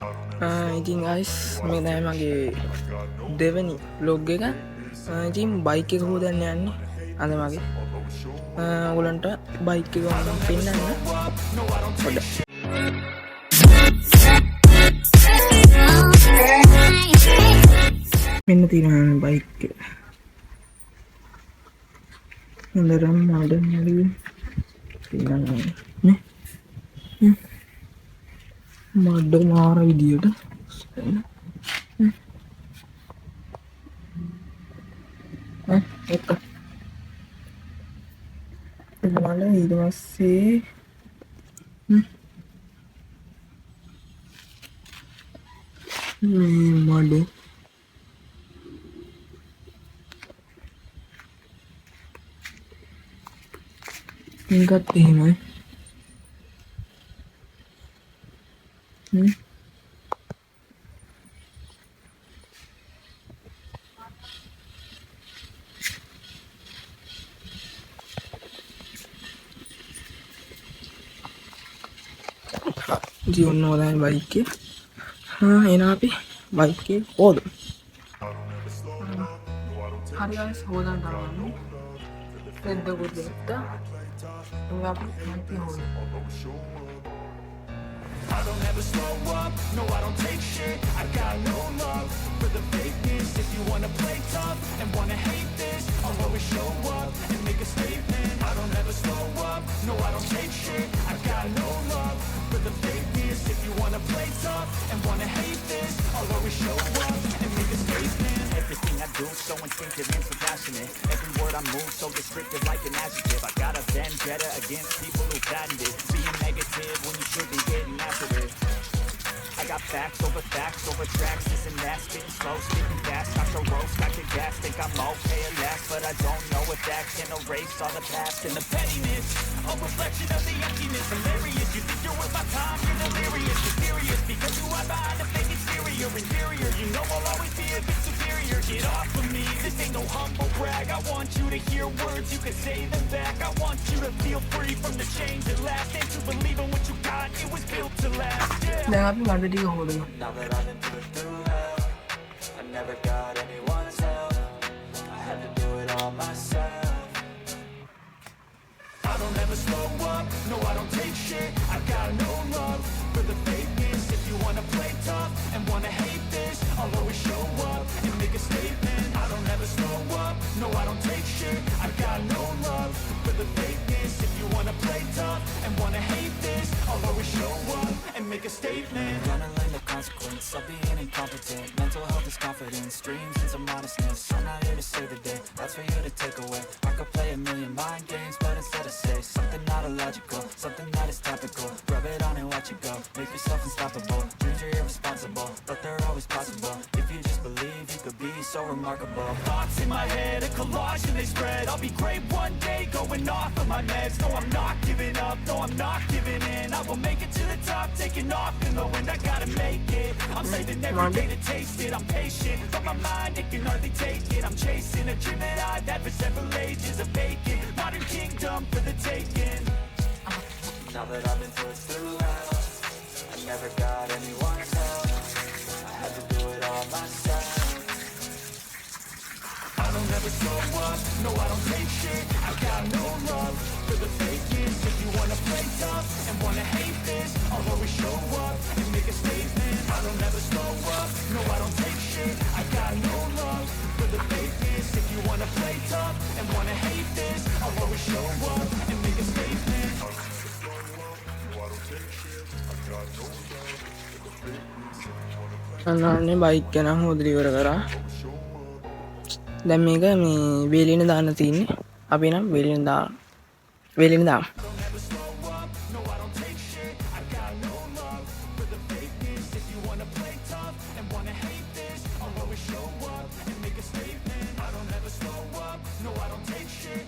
ඉතින් අයිස් මේ දැයි මගේ දෙවැනි බ්ලොග් එක. ඉතින් බයික් එක හෝදන්න යන්නේ අද මගේ ඔගලන්ට බයික් එක පෙන්න්න පොඩ මෙන්න තිරන බයික් හොඳරම් මඩ මඩ්ඩ මාර විදියට එක මල ඊදවස්සේ මඩ ඒකත් එහෙමයි ජීවන්න හොදයි බයික්කේ එන අපි බයික්කේ හෝද හරිස් හෝදන් කරන්න පෙද්දකුත් දෙත්තා අපි නැති හෝද I don't ever slow up, no I don't take shit. I got no love for the fakeness. If you wanna play tough and wanna hate this, I'll always show up and make a statement. I don't ever slow up, no I don't take shit. I got no love for the fakeness. If you wanna play tough and wanna hate this, I'll always show up and make a statement. Everything I do so instinctive and so passionate. Every word I move so descriptive like an adjective. I got a vendetta against people who patented being negative when you should be getting after it. I got facts over tracks, this and that, spitting slow, speaking fast, not so roast, I can gas, think I'm okay at last, but I don't know if that can erase all the past and the pettiness, a reflection of the emptiness, hilarious, you think you're worth my time, you're delirious, you're serious, because you are behind a fake exterior, inferior, you know I'll always be a bit superior, get off of me, this ain't no humble brag, I want you to hear words, you can say them back, I want you to feel free from the change that last, and to believe in what you got, it was built to last, yeah. Now that I've been through hell, I never got anyone's help. I had to do it all myself. I don't ever slow up, no I don't take shit. I got no love for the fakeness. If you wanna play tough and wanna hate this, I'll always show up and make a statement. I don't ever slow up, no I don't take shit. I got no love for the fakeness. If you wanna play tough and wanna hate this, I'll always show up and make a statement. Gonna learn the consequence of being incompetent. Mental health is confidence, dreams and some modestness. I'm not here to save the day, that's for you to take away. I could play a million mind games, but instead I say something not illogical, something that is topical. Rub it on and watch it go, make yourself unstoppable. Dreams are irresponsible, but they're always possible. If you just believe, you could be so remarkable. Thoughts in my head, a collage and they spread. I'll be great one day, going off of my meds. No, I'm not giving up, no, I'm not giving in. I will make it to the top, taking off in the wind. I gotta make it, I'm saving every day to taste it. I'm patient, but my mind, it can hardly take it. I'm chasing a dream that I've had for several ages. A vacant, modern kingdom for the taking. Now that I've been pushed through hell, I never got anyone's help. I had to do it all myself. I don't ever slow up, no I don't take shit. I got no love for the fakeness. If you wanna play tough and wanna hate this, I'll always show up and make a statement. I don't ever slow up, no I don't take shit. I got no love for the fakeness. If you wanna play tough and wanna hate this, I'll always show up and make a statement. I don't ever slow up, no I don't take shit. I got no love for the fakeness. If you wanna play අන්නන්නේ bike ගැන හොදලි ඉවර කරා. දැන් මේක මේ වේලින දාන්න තියෙන්නේ. අපි නම් වේලින දාමු.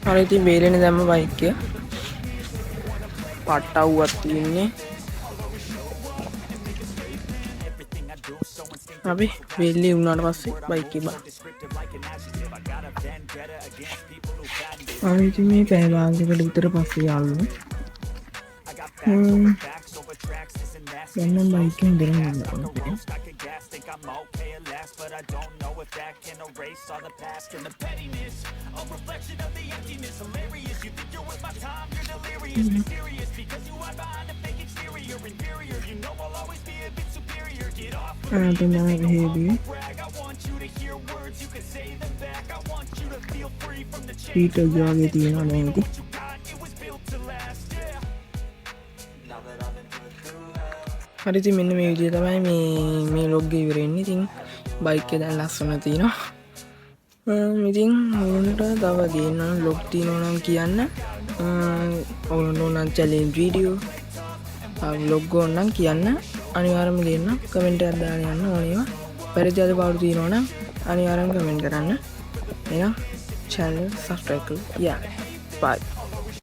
හරි ඉතින් වේලින දැම්ම බයික් එක. පට්ටව්වක් තියෙන්නේ. අපි වෙල්ලි වුණාට පස්සේ බයික් එක බලමු. ඉතින් මේ පැය භාගයකට විතර පස්සේ යාළුවෝ facts over facts over tracks. Isn't that Yanna bike like hindra gas, nalla like a okay. roast, I could gas. Think I'm okay at last, but I don't know if that can erase all the past and the pettiness. A reflection of the emptiness. Hilarious, you think you're worth my time, you're delirious. Mysterious, because you hide behind a fake exterior. Inferior, you know I'll always be a bit superior. Get off of me, Tama this ain't no heavy humble brag. I want you to hear words, you can say them back. I want you to feel free from the chains Peter you last. jawage And තියෙනවා believe in නේද? what you got, it was built to last, yeah. Now that I've been put through hell. හරි ඉතින් මෙන්න මේ විදිය තමයි මේ log එක ඉවර වෙන්නේ. ඉතින් බයික් එක දැන් ලස්සන තියෙනවා. ඉතින් ඔයගොල්ලන්ට තව ගේන්න ලොග් තියෙනවා නම් කියන්න. ඔයගොල්ලෝ නම් චැලෙන්ජ් වීඩියෝ ලොග් ඕන නම් කියන්න. අනිවාර්යයෙන්ම ගේන්න. කමෙන්ට් එකක් දාලා යන්න ඕනේවා. පරිදි අද පාඩු තියෙනවා නම් අනිවාර්යයෙන්ම කමෙන්ට් කරන්න. එහෙනම් channel subscribe කරලා. Yeah. Bye.